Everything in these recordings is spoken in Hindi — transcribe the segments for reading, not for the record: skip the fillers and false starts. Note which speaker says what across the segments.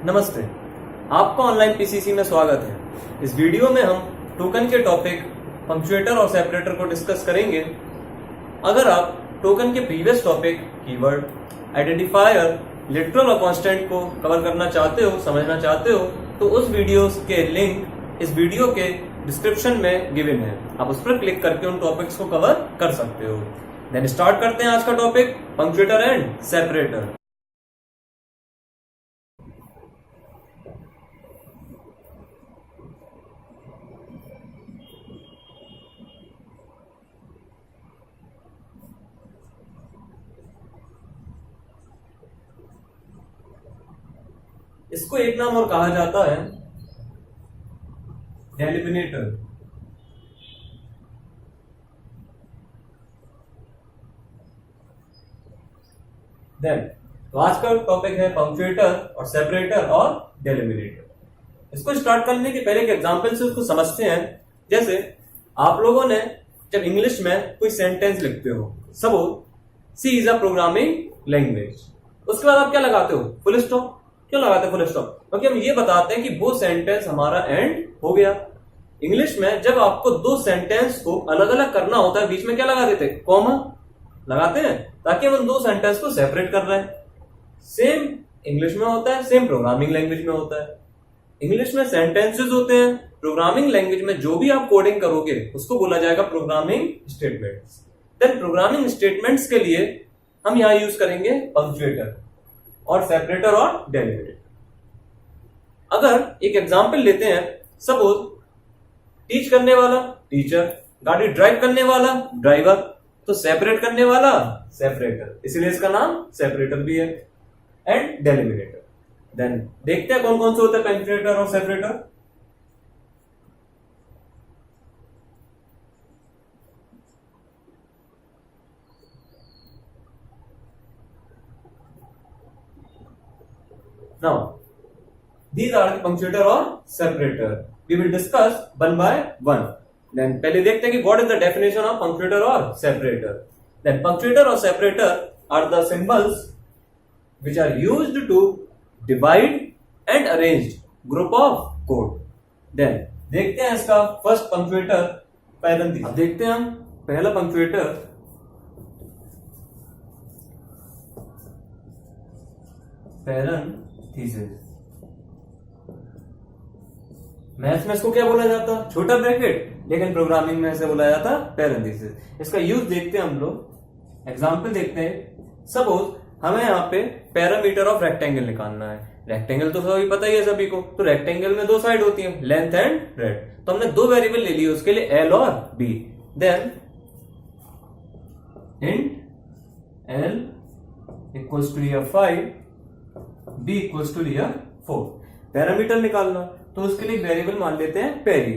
Speaker 1: नमस्ते, आपका ऑनलाइन पीसीसी में स्वागत है। इस वीडियो में हम टोकन के टॉपिक पंक्चुएटर और सेपरेटर को डिस्कस करेंगे। अगर आप टोकन के previous topic keyword, identifier, literal और कांस्टेंट को कवर करना चाहते हो, समझना चाहते हो, तो उस वीडियो के लिंक इस वीडियो के डिस्क्रिप्शन में गिवन है। आप उस पर क्लिक करके उन टॉपिक्स को कवर कर सकते हो। देन स्टार्ट करते हैं आज का टॉपिक, पंक्चुएटर एंड सेपरेटर। इसको एक नाम और कहा जाता है डेलिमिनेटर। देन तो आज का टॉपिक है पंक्चुएटर और सेपरेटर और डेलिमिनेटर। इसको स्टार्ट करने के पहले एक एग्जांपल से उसको समझते हैं। जैसे आप लोगों ने जब इंग्लिश में कोई सेंटेंस लिखते हो, suppose C is a programming language, उसके बाद आप क्या लगाते हो? Full stop. क्यों लगाते हैं फुल स्टॉप? क्योंकि हम ये बताते हैं कि वो सेंटेंस हमारा एंड हो गया। इंग्लिश में जब आपको दो सेंटेंस को अलग अलग करना होता है, बीच में क्या लगा देते हैं? कॉमा लगाते हैं, ताकि हम दो सेंटेंस को सेपरेट कर रहे हैं। सेम इंग्लिश में होता है, सेम प्रोग्रामिंग लैंग्वेज में होता है। इंग्लिश में सेंटेंसेस होते हैं, प्रोग्रामिंग लैंग्वेज में जो भी आप कोडिंग करोगे उसको बोला जाएगा programming statements. Then programming statements के लिए हम यहां यूज करेंगे पंक्चुएटर और सेपरेटर और डेलिमिनेटर। अगर एक एग्जांपल लेते हैं, सपोज टीच करने वाला टीचर, गाड़ी ड्राइव करने वाला ड्राइवर, तो सेपरेट करने वाला सेपरेटर, इसलिए इसका नाम सेपरेटर भी है एंड डेलिमिनेटर। देन देखते हैं कौन कौन से होते हैं पंक्चुएटर और separator. Now, these are the punctuator or separator. We will discuss one by one. Then पहले देखते हैं कि what is the definition of punctuator or separator. Then punctuator or separator are the symbols which are used to divide and arrange group of code. Then देखते हैं इसका first punctuator parenthesis. अब देखते हैं हम पहला punctuator parenthesis। मैथ्स में इसको क्या बोला जाता? छोटा ब्रैकेट, लेकिन प्रोग्रामिंग में ऐसे बोला जाता पैरेंथेसिस। इसका यूज देखते हैं हम लोग, एग्जांपल देखते हैं। सपोज हमें यहाँ पे पैरामीटर ऑफ रेक्टेंगल निकालना है। रेक्टेंगल तो सभी पता ही है सभी को, तो रेक्टेंगल में दो साइड होती है, लेंथ एंड ब्रेड्थ। तो हमने दो वेरिएबल ले लिए उसके लिए, एल और B. Then int L equals to 5, B equals to 4। Parameter निकालना, तो उसके लिए वेरिएबल मान लेते हैं पेरी,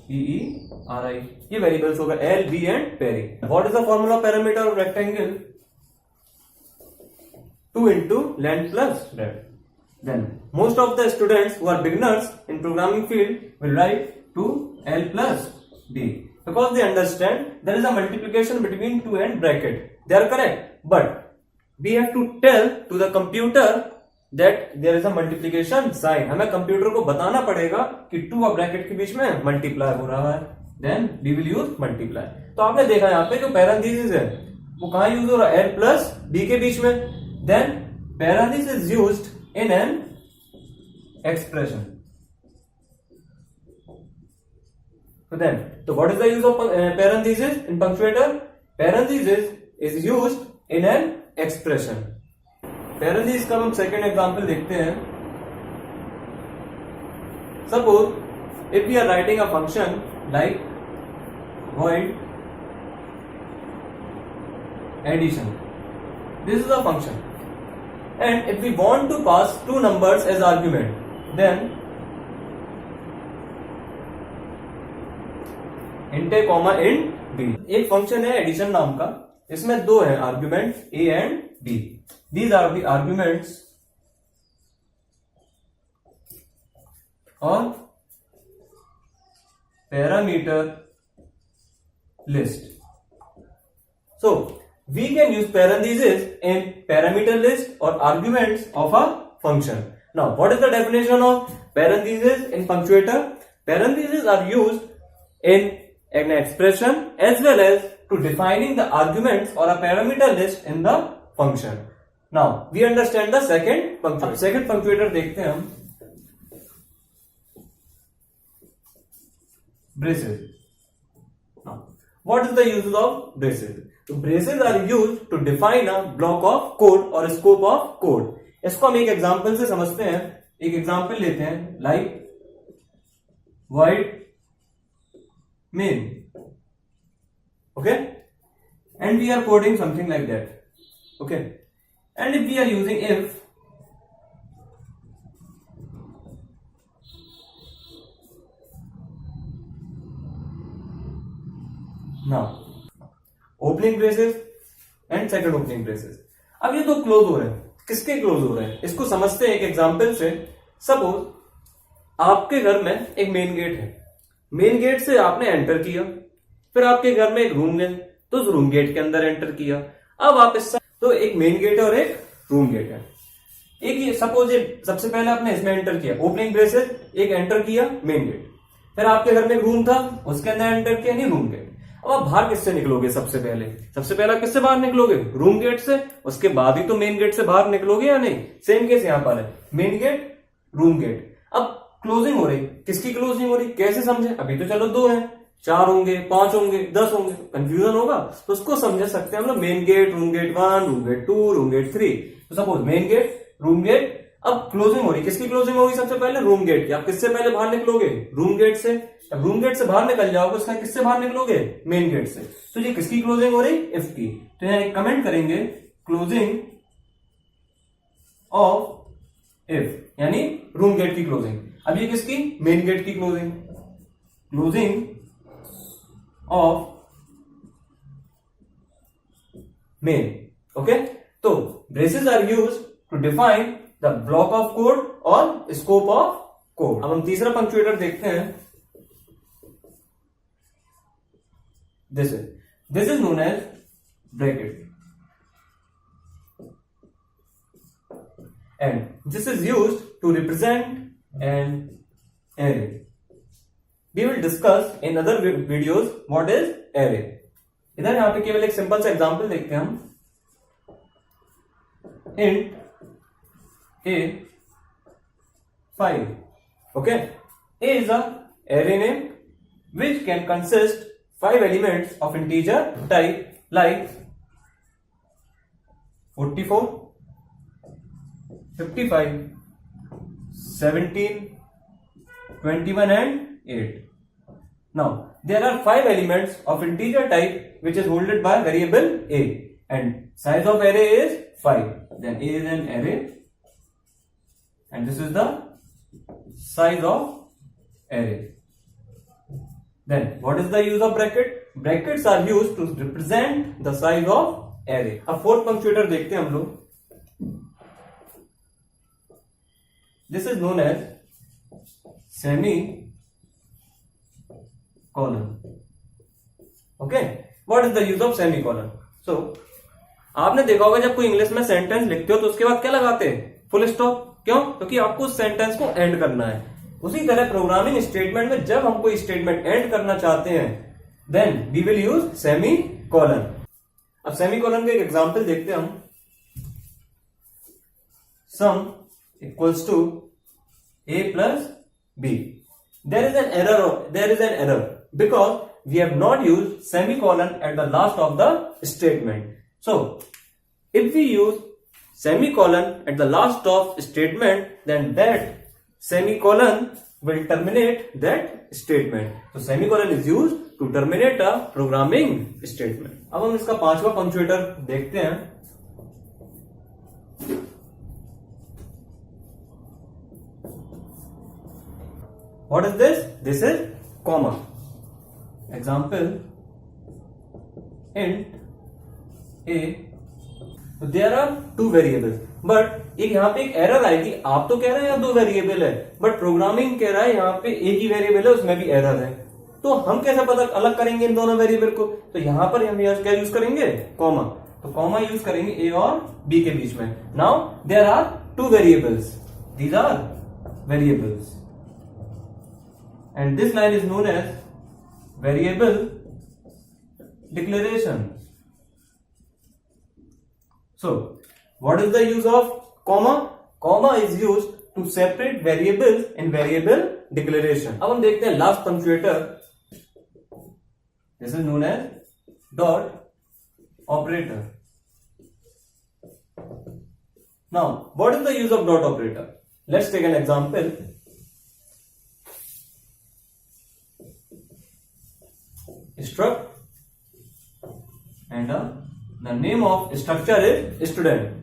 Speaker 1: PERI। ये वेरिएबल्स होगा L, B and peri. What is the formula of parameter of rectangle? 2 into length plus breadth. Then most of the students who are beginners in programming field will write 2L plus B because they understand there is a multiplication between 2 and bracket. They are correct, but we have to tell to the computer that there is a multiplication sign. हमें कंप्यूटर को बताना पड़ेगा कि 2 और ब्रैकेट के बीच में मल्टीप्लाई हो रहा है। Then we will use multiply. तो आपने देखा यहाँ पे जो पैरेंथेसिस है वो कहाँ यूज हो रहा है? L प्लस B के बीच में। Then parenthesis is used in an expression. So what is the use of parenthesis in punctuator? Parenthesis is used in an expression. Parenthesis का हम सेकेंड एग्जांपल देखते हैं। Suppose if we are writing a function like void addition, this is a function. And if we want to pass two numbers as argument, then int a comma int b। एक फंक्शन है एडिशन नाम का, इसमें दो है argument a and b। These are the arguments of parameter list. So we can use parentheses in parameter list or arguments of a function. Now, what is the definition of parentheses in punctuator? Parentheses are used in an expression as well as to defining the arguments or a parameter list in the function. Now, we understand the second punctuator. Second punctuator देखते हैं हम, braces. Now, what is the use of braces? So, braces are used to define a block of code or a scope of code. इसको हम एक एग्जांपल से समझते हैं. एक एग्जांपल लेते हैं, like void main. Okay, and we are coding something like that. Okay, and if we are using if, now opening braces and second opening braces. अब ये तो क्लोज हो रहे हैं. किसके क्लोज हो रहे हैं इसको समझते हैं एक एग्जांपल से. सपोज आपके घर में एक मेन गेट है. मेन गेट से आपने एंटर किया, फिर आपके घर में एक रूम है, तो उस रूम गेट के अंदर एंटर किया. अब आप इस तो एक मेन गेट है और एक रूम गेट है. एक ये सपोज सबसे पहले आपने इसमें एंटर किया, ओपनिंग ब्रेसेस, एक एंटर किया मेन गेट. फिर आपके घर में एक रूम था, उसके अंदर एंटर किया, नहीं रूम गेट. अब आप बाहर किससे निकलोगे? सबसे पहले किससे बाहर निकलोगे? रूम गेट से. उसके बाद ही तो मेन गेट से बाहर निकलोगे या नहीं? सेम केस यहां पर है, मेन गेट रूम गेट. अब क्लोजिंग हो रही, किसकी क्लोजिंग हो रही? कैसे समझे? अभी तो चलो 2 है, 4 होंगे, 5 होंगे, 10 होंगे, कंफ्यूजन होगा. तो उसको समझ सकते हैं हम लोग, main gate, room gate 1, room gate 2, room gate 3. तो suppose main gate, room gate. अब क्लोजिंग हो रही, किसकी क्लोजिंग होगी? सबसे पहले रूम गेट की. आप किससे पहले बाहर निकलोगे? रूम गेट से. अब रूम गेट से बाहर निकल जाओगे, उसका किससे बाहर निकलोगे? मेन गेट से. तो ये किसकी क्लोजिंग हो रही? इफ की. तो यहां एक कमेंट करेंगे, क्लोजिंग ऑफ इफ, यानी रूम गेट की क्लोजिंग. अब ये किसकी? मेन गेट की closing. Closing of main. Okay, तो braces are used to define the block of code और स्कोप ऑफ कोड. अब हम तीसरा पंक्चुएटर देखते हैं. This is known as bracket, and this is used to represent an array. We will discuss in other videos what is array. इधर यहां पे केवल एक सिंपल सा एग्जांपल देखते हैं हम. int a 5. Okay, a is a array name which can consist 5 elements of integer type like 44, 55, 17, 21 and 8. Now, there are 5 elements of integer type which is holded by variable a, and size of array is 5. Then a is an array, and this is the size of array. Then what is the use of bracket? Brackets are used to represent the size of array. अब fourth punctuator देखते हैं हम लोग. This is known as semicolon. Okay, what is the use of semicolon? So, आपने देखा होगा जब कोई इंग्लिश में सेंटेंस लिखते हो तो उसके बाद क्या लगाते हैं? Full stop. क्यों? क्योंकि आपको उस सेंटेंस को एंड करना है. उसी तरह प्रोग्रामिंग स्टेटमेंट में जब हम कोई स्टेटमेंट एंड करना चाहते हैं, then we will use semicolon. अब सेमीकोलन का एक एग्जांपल देखते हैं हम. Sum equals to a plus b. There is an error because we have not used semicolon at the last of the statement. So, if we use semicolon at the last of statement, then that semicolon will terminate that statement. So, semicolon is used to terminate a programming statement. अब हम इसका पांचवा पंक्चुएटर देखते हैं. What is this? This is comma. Example, int a. So there are 2 variables, but एक यहाँ पे एक एरर आएगी. आप तो कह रहे हैं यहाँ 2 वेरिएबल है, बट प्रोग्रामिंग कह रहा है यहाँ पे एक ही वेरिएबल है, उसमें भी एरर है. तो हम कैसे पता अलग करेंगे इन दोनों वेरिएबल को? तो यहाँ पर हम क्या यूज करेंगे? कॉमा. तो कॉमा यूज करेंगे a और b के बीच में. Now there are 2 variables. These are variables. And this line is known as variable declaration. So, what is the use of comma? Comma is used to separate variables in variable declaration. अब हम देखते हैं last punctuator. This is known as dot operator. Now, what is the use of dot operator? Let's take an example. Struct and the name of structure is student.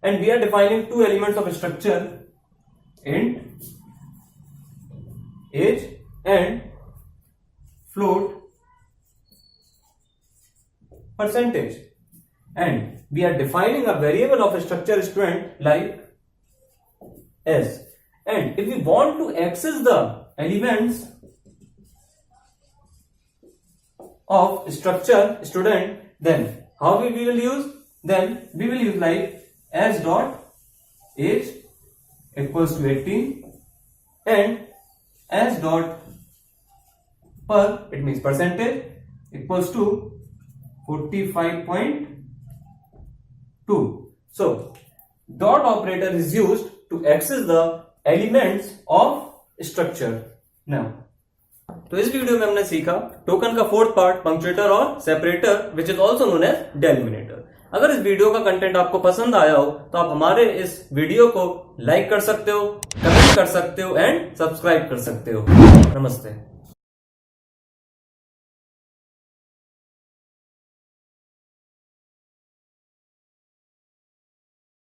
Speaker 1: And we are defining two elements of structure, int age and float percentage. And we are defining a variable of structure student like s. And if we want to access the elements of structure student, then how we will use? Then we will use like s dot age equals to 18 and s dot per, it means percentage, equals to 45.2. So dot operator is used to access the elements of structure. Now, तो इस वीडियो में हमने सीखा टोकन का फोर्थ पार्ट पंक्चुएटर और separator which is also known as delimiter. अगर इस वीडियो का कंटेंट आपको पसंद आया हो तो आप हमारे इस वीडियो को लाइक कर सकते हो, कमेंट कर सकते हो एंड सब्सक्राइब कर सकते हो। नमस्ते।